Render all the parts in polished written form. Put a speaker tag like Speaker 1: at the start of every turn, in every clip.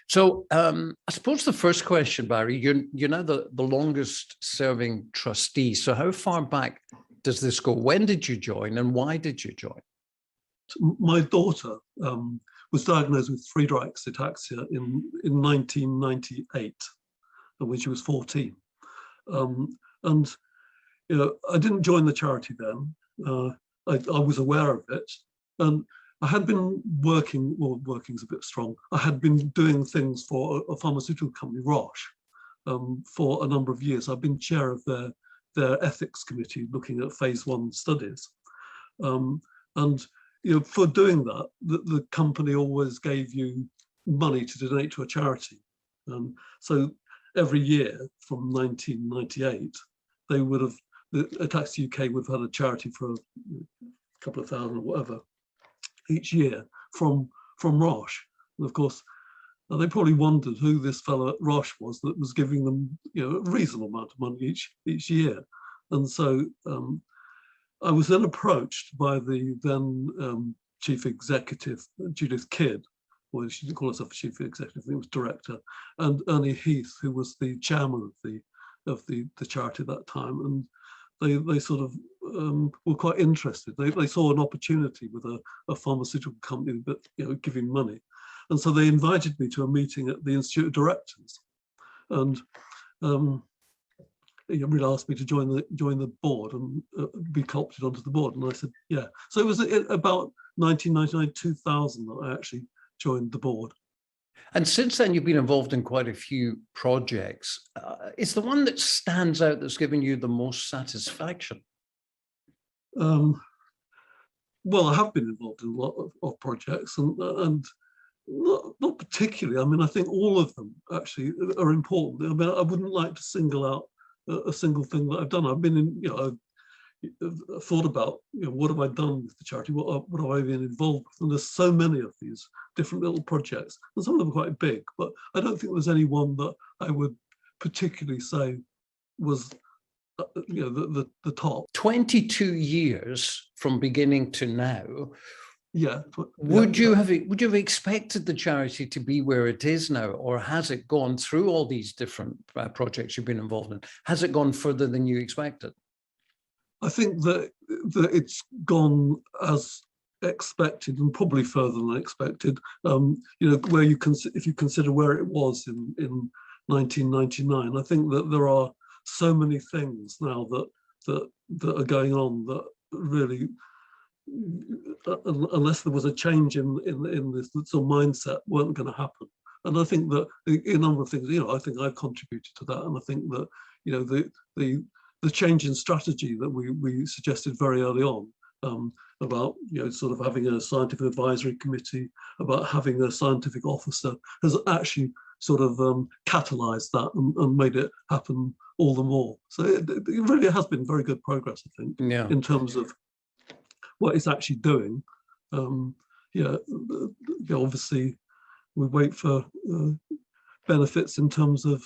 Speaker 1: So I suppose the first question, Barry, you're now the longest serving trustee. So how far back does this go? When did you join and why did you join?
Speaker 2: My daughter was diagnosed with Friedreich's ataxia in 1998, when she was 14. And I didn't join the charity then. I was aware of it, and I had been working, well, working's a bit strong. I had been doing things for a pharmaceutical company, Roche, for a number of years. I've been chair of their ethics committee looking at phase 1 studies. And for doing that, the company always gave you money to donate to a charity. So every year from 1998, they would have, the Ataxia UK would have had a charity for a couple of thousand or whatever each year from Roche. And of course, they probably wondered who this fellow at Roche was that was giving them a reasonable amount of money each year. And so I was then approached by the then chief executive, Judith Kidd, well, she didn't call herself chief executive, I think it was director, and Ernie Heath, who was the chairman of the charity at that time. And they sort of were quite interested. They saw an opportunity with a pharmaceutical company that giving money, and so they invited me to a meeting at the Institute of Directors, and really asked me to join the board and be co-opted onto the board, and I said yeah. So it was about 1999, 2000 that I actually joined the board.
Speaker 1: And since then, you've been involved in quite a few projects. Is the one that stands out that's given you the most satisfaction?
Speaker 2: Well, I have been involved in a lot of projects, and not particularly. I mean, I think all of them actually are important. I mean, I wouldn't like to single out a single thing that I've done. I've been in, I've thought about, what have I done with the charity? What have I been involved with? And there's so many of these different little projects, and some of them are quite big, but I don't think there's any one that I would particularly say was, the top.
Speaker 1: 22 years from beginning to now.
Speaker 2: Yeah.
Speaker 1: Would you have expected the charity to be where it is now, or has it gone through all these different projects you've been involved in? Has it gone further than you expected?
Speaker 2: I think that it's gone as expected, and probably further than expected. Where if you consider where it was in 1999, I think that there are so many things now that are going on that really, unless there was a change in this sort of mindset, weren't going to happen. And I think that a number of things, I think I've contributed to that, and I think that the change in strategy that we suggested very early on, about sort of having a scientific advisory committee, about having a scientific officer, has actually sort of catalyzed that and made it happen all the more. So it really has been very good progress, I think, in terms of what it's actually doing. Obviously we wait for benefits in terms of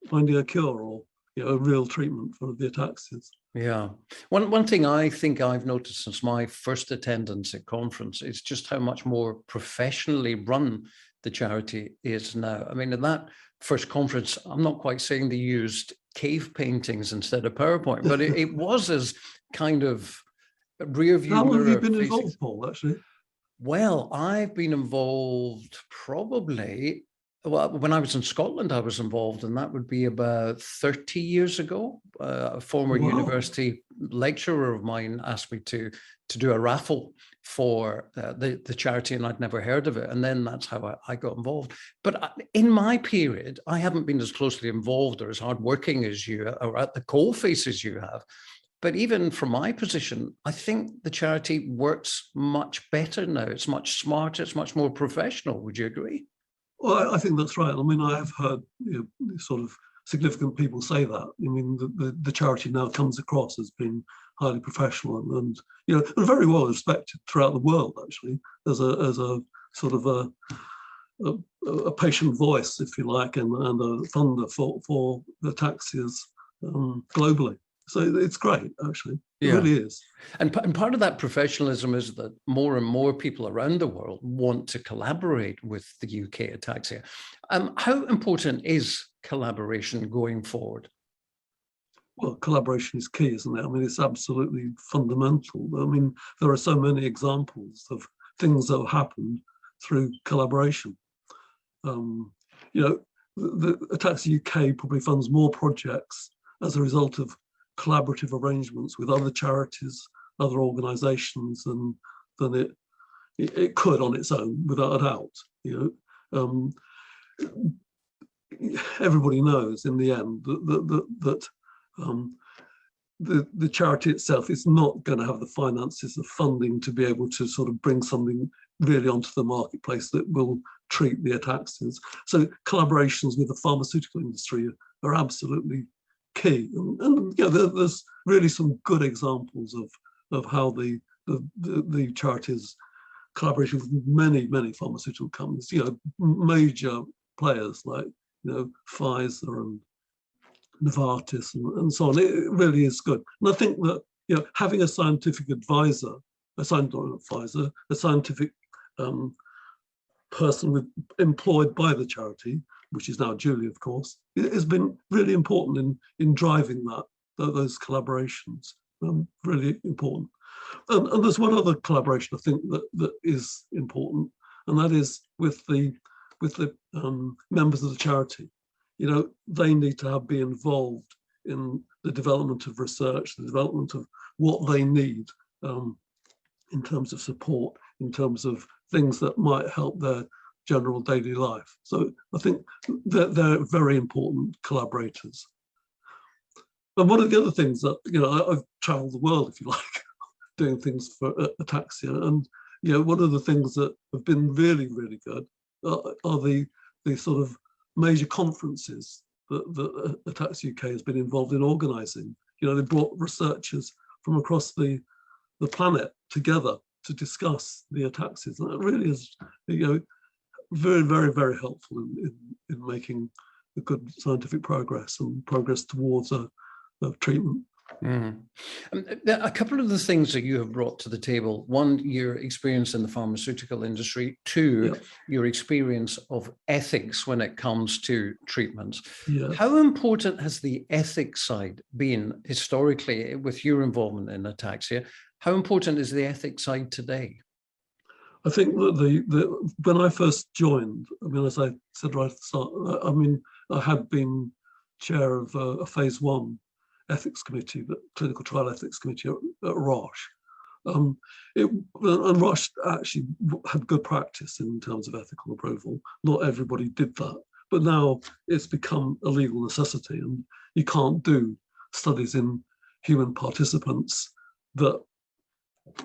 Speaker 2: finding a cure or a real treatment for the ataxias.
Speaker 1: Yeah. One thing I think I've noticed since my first attendance at conference is just how much more professionally run the charity is now. I mean, in that first conference, I'm not quite saying they used cave paintings instead of PowerPoint, but it was as kind of rear view mirror.
Speaker 2: How long have you been involved, Paul, actually?
Speaker 1: Well, I've been involved probably, well, when I was in Scotland, I was involved, and that would be about 30 years ago. A former university lecturer of mine asked me to do a raffle for the charity, and I'd never heard of it. And then that's how I got involved. But in my period, I haven't been as closely involved or as hardworking as you, or at the coalface as you have. But even from my position, I think the charity works much better now. It's much smarter. It's much more professional. Would you agree?
Speaker 2: Well, I think that's right. I mean, I have heard sort of significant people say that. I mean, the charity now comes across as being highly professional and very well respected throughout the world, actually, as a sort of a patient voice, if you like, and a funder for the ataxias globally. So it's great, actually. It
Speaker 1: Yeah.
Speaker 2: really is.
Speaker 1: And part of that professionalism is that more and more people around the world want to collaborate with the UK Ataxia. How important is collaboration going forward?
Speaker 2: Well, collaboration is key, isn't it? I mean, it's absolutely fundamental. I mean, there are so many examples of things that have happened through collaboration. You know, the Ataxia UK probably funds more projects as a result of collaborative arrangements with other charities, other organisations than it could on its own, without a doubt. You know, everybody knows in the end that the charity itself is not going to have the finances of funding to be able to sort of bring something really onto the marketplace that will treat the ataxias. So collaborations with the pharmaceutical industry are absolutely key. And you know, there's really some good examples of how the charities collaboration with many pharmaceutical companies, you know, major players like, you know, Pfizer and Novartis and so on. It really is good. And I think that, you know, having a scientific advisor, a scientific person employed by the charity, which is now Julie, of course, it has been really important in driving those collaborations. Really important. And there's one other collaboration I think that is important, and that is with the members of the charity. You know, they need to be involved in the development of research, the development of what they need in terms of support, in terms of things that might help their general daily life. So I think that they're very important collaborators. And one of the other things that, you know, I've traveled the world, if you like, doing things for Ataxia. And, you know, one of the things that have been really, really good are the sort of major conferences that Ataxia UK has been involved in organising. You know, they brought researchers from across the planet together to discuss the ataxias. And it really is, you know, very, very, very helpful in making the good scientific progress and progress towards a treatment.
Speaker 1: Mm. A couple of the things that you have brought to the table: one, your experience in the pharmaceutical industry; two,
Speaker 2: Yeah.
Speaker 1: your experience of ethics when it comes to treatments.
Speaker 2: Yes.
Speaker 1: How important has the ethics side been historically with your involvement in ataxia? How important is the ethics side today?
Speaker 2: I think that when I first joined, I mean, as I said right at the start, I mean, I had been chair of a phase 1 ethics committee, the clinical trial ethics committee at Roche. And Roche actually had good practice in terms of ethical approval. Not everybody did that, but now it's become a legal necessity, and you can't do studies in human participants that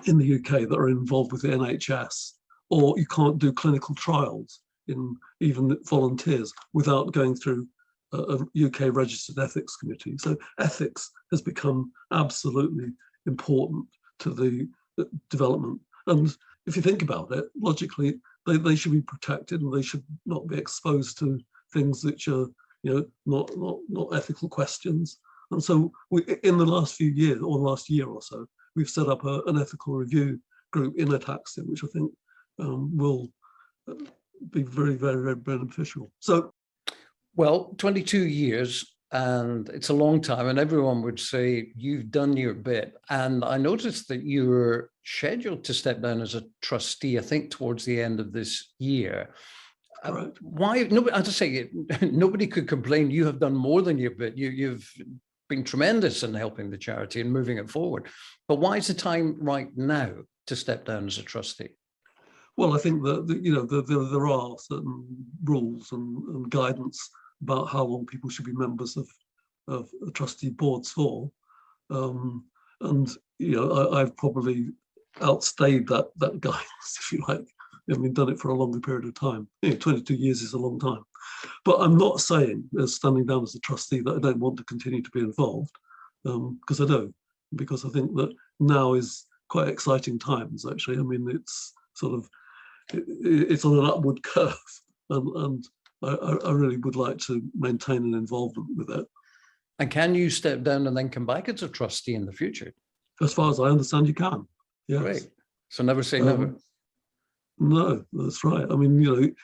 Speaker 2: in the UK that are involved with the NHS, or you can't do clinical trials in even volunteers without going through a UK registered ethics committee. So ethics has become absolutely important to the development. And if you think about it, logically, they should be protected and they should not be exposed to things which are, you know, not ethical questions. And so in the last few years, or the last year or so, we've set up an ethical review group in Ataxia, which I think will be very, very, very beneficial. So,
Speaker 1: well, 22 years, and it's a long time, and everyone would say you've done your bit. And I noticed that you were scheduled to step down as a trustee, I think, towards the end of this year. Why? Nobody, as I say, nobody could complain. You have done more than your bit. You've been tremendous in helping the charity and moving it forward. But why is the time right now to step down as a trustee?
Speaker 2: Well, I think that, you know, there are certain rules and guidance about how long people should be members of trustee boards for. And, you know, I've probably outstayed that guidance, if you like. I mean, done it for a longer period of time. You know, 22 years is a long time. But I'm not saying, as standing down as a trustee, that I don't want to continue to be involved, because I do. Because I think that now is quite exciting times, actually. I mean, it's sort of, it's on an upward curve, and I really would like to maintain an involvement with it.
Speaker 1: And can you step down and then come back as a trustee in the future?
Speaker 2: As far as I understand, you can. Yes.
Speaker 1: Great. So never say never.
Speaker 2: No, that's right. I mean,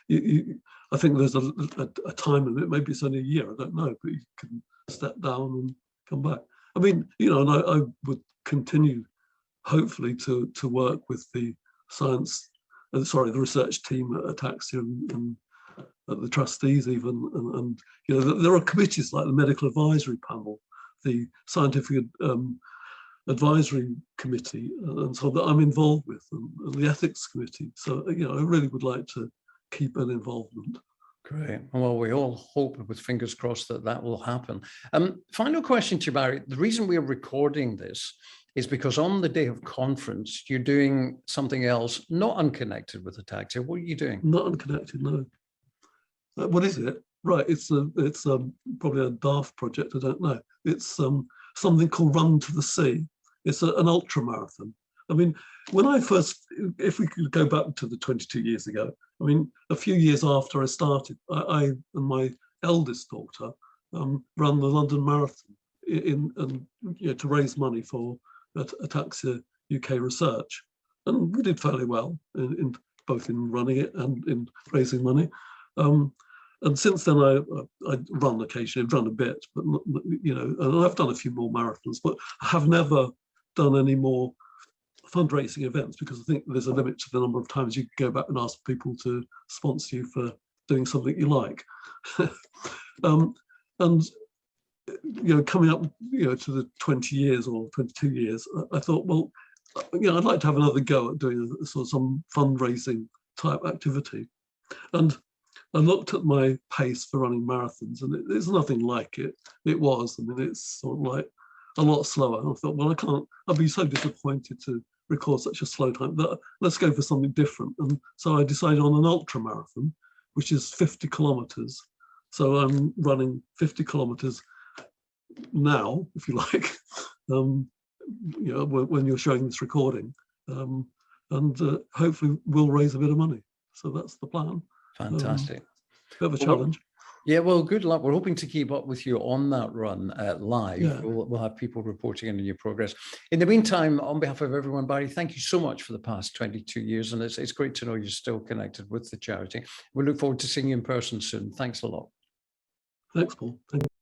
Speaker 2: I think there's a time limit. Maybe it's only a year. I don't know, but you can step down and come back. I mean, and I would continue, hopefully, to work with the the research team at Ataxia and at the trustees even, and there are committees like the medical advisory panel, the scientific advisory committee, and so that I'm involved with, and the ethics committee. So I really would like to keep an involvement.
Speaker 1: Great. Well, we all hope, with fingers crossed, that will happen. Final question to you, Barry. The reason we are recording this is because on the day of conference, you're doing something else, not unconnected with Ataxia. What are you doing?
Speaker 2: Not unconnected, no. What is it? Right, it's probably a daft project, I don't know. It's something called Run to the Sea. It's an ultra marathon. I mean, when I first, if we could go back to the 22 years ago, I mean, a few years after I started, I and my eldest daughter ran the London Marathon to raise money for Ataxia UK research, and we did fairly well in both in running it and in raising money. And since then, I run occasionally, I've run a bit, but and I've done a few more marathons, but I have never done any more fundraising events, because I think there's a limit to the number of times you can go back and ask people to sponsor you for doing something you like. And coming up to the 20 years or 22 years, I thought, well, I'd like to have another go at doing some fundraising type activity. And I looked at my pace for running marathons, and it's nothing like it. It was, I mean, it's sort of like a lot slower. And I thought, well, I'd be so disappointed to record such a slow time. Let's go for something different. And so I decided on an ultra marathon, which is 50 kilometers. So I'm running 50 kilometers now, if you like, when you're showing this recording, and hopefully we'll raise a bit of money. So that's the plan.
Speaker 1: Fantastic.
Speaker 2: Bit of a challenge.
Speaker 1: Yeah, well, good luck. We're hoping to keep up with you on that run live.
Speaker 2: Yeah.
Speaker 1: We'll have people reporting in your progress. In the meantime, on behalf of everyone, Barry, thank you so much for the past 22 years. And it's great to know you're still connected with the charity. We look forward to seeing you in person soon. Thanks a lot.
Speaker 2: Thanks, Paul. Thank you.